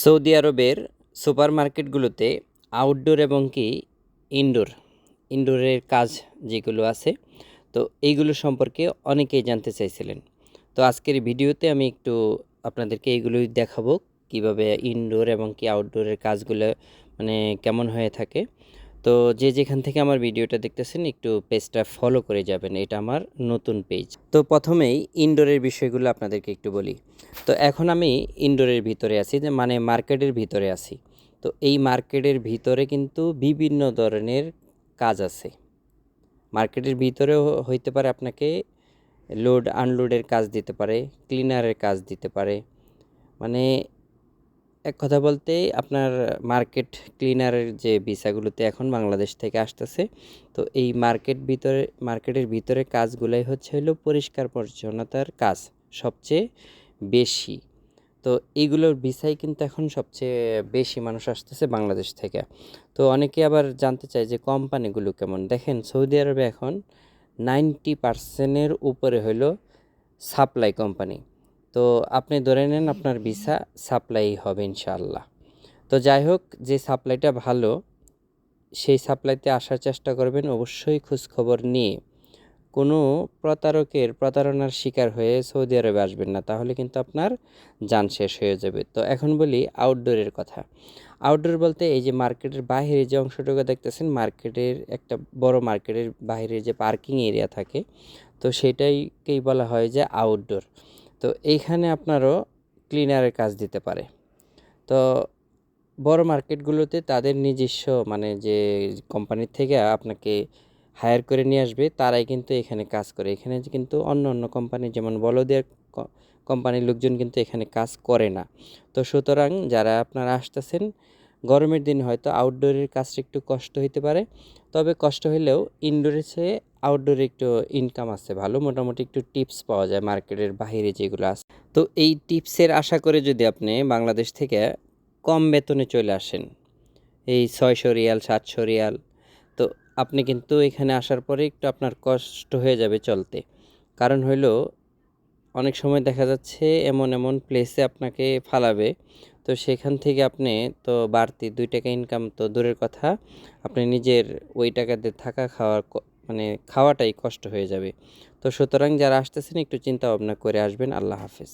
Saudi আরবের সুপারমার্কেটগুলোতে outdoor এবং কি ইনডোরের কাজ যেগুলো আছে, তো এইগুলো সম্পর্কে অনেকেই জানতে চাইছিলেন। তো আজকের ভিডিওতে আমি একটু আপনাদেরকে এইগুলোই দেখাবো, কিভাবে ইনডোর এবং কি আউটডোরের কাজগুলো মানে কেমন হয়ে থাকে। তো যে যেখান থেকে আমার ভিডিওটা দেখতেছেন একটু পেজটা ফলো করে যাবেন, এটা আমার নতুন পেজ। তো প্রথমেই ইনডোরের বিষয়গুলো আপনাদেরকে একটু বলি। তো এখন আমি ইনডোরের ভিতরে আছি, যে মানে মার্কেটের ভিতরে আছি। তো এই মার্কেটের ভিতরে কিন্তু বিভিন্ন ধরনের কাজ আছে। মার্কেটের ভিতরেও হইতে পারে আপনাকে লোড আনলোডের কাজ দিতে পারে, ক্লিনারের কাজ দিতে পারে। মানে এক কথা বলতে আপনার মার্কেট ক্লিনারের যে ভিসাগুলোতে এখন বাংলাদেশ থেকে আসতেছে, তো এই মার্কেটের ভিতরে কাজগুলাই হলো পরিষ্কার পরিচ্ছন্নতার কাজ সবচেয়ে বেশি। তো এইগুলোর ভিসাই কিন্তু এখন সবচেয়ে বেশি মানুষ আসতেছে বাংলাদেশ থেকে। তো অনেকে আবার জানতে চায় যে কোম্পানিগুলো কেমন। দেখেন, সৌদি আরবে এখন 90%-এর উপরে হলো সাপ্লাই কোম্পানি। তো আপনি ধরে নেন আপনার ভিসা সাপ্লাই হবে ইনশাআল্লাহ। তো যাই হোক, যে সাপ্লাইটা ভালো সেই সাপ্লাইতে আসার চেষ্টা করবেন, অবশ্যই খোঁজখবর নিয়ে। কোনো প্রতারণার শিকার হয়ে সৌদি আরবে আসবেন না, তাহলে কিন্তু আপনার যান শেষ হয়ে যাবে। তো এখন বলি আউটডোরের কথা। আউটডোর বলতে এই যে মার্কেটের বাইরে যে অংশটুকু দেখতেছেন, মার্কেটের একটা বড় মার্কেটের বাইরে যে পার্কিং এরিয়া থাকে, তো সেটাইকেই বলা হয় যে আউটডোর। তো এইখানে আপনারও ক্লিনারের কাজ দিতে পারে। তো বড় মার্কেটগুলোতে তাদের নিজস্ব মানে যে কোম্পানির থেকে আপনাকে হায়ার করে নিয়ে আসবে, তারাই কিন্তু এখানে কাজ করে। এখানে কিন্তু অন্য অন্য কোম্পানি যেমন বলদের কোম্পানির লোকজন কিন্তু এখানে কাজ করে না। তো সুতরাং যারা আপনারা আসতেছেন, গরমের দিন হয়তো আউটডোরের কাজটা একটু কষ্ট হইতে পারে, তবে কষ্ট হলেও ইনডোরের চেয়ে আউটডোরে একটু ইনকাম আছে ভালো, মোটামুটি একটু টিপস পাওয়া যায় মার্কেটের বাইরে যেগুলো আছে। তো এই টিপসের আশা করে যদি আপনি বাংলাদেশ থেকে কম বেতনে চলে আসেন, এই 600 রিয়াল 700 রিয়াল, তো আপনি কিন্তু এখানে আসার পরে একটু আপনার কষ্ট হয়ে যাবে চলতে। কারণ হইল অনেক সময় দেখা যাচ্ছে এমন এমন প্লেসে আপনাকে ফালাবে, তো সেখান থেকে আপনি তো বাড়তি 2 টাকা ইনকাম তো দূরের কথা, আপনি নিজের ওই টাকাতে থাকা খাওয়ার মানে খাওয়াটাই কষ্ট হয়ে যাবে। তো সুতরাং যারা আসতেছেন একটু চিন্তা ভাবনা করে আসবেন। আল্লাহ হাফেজ।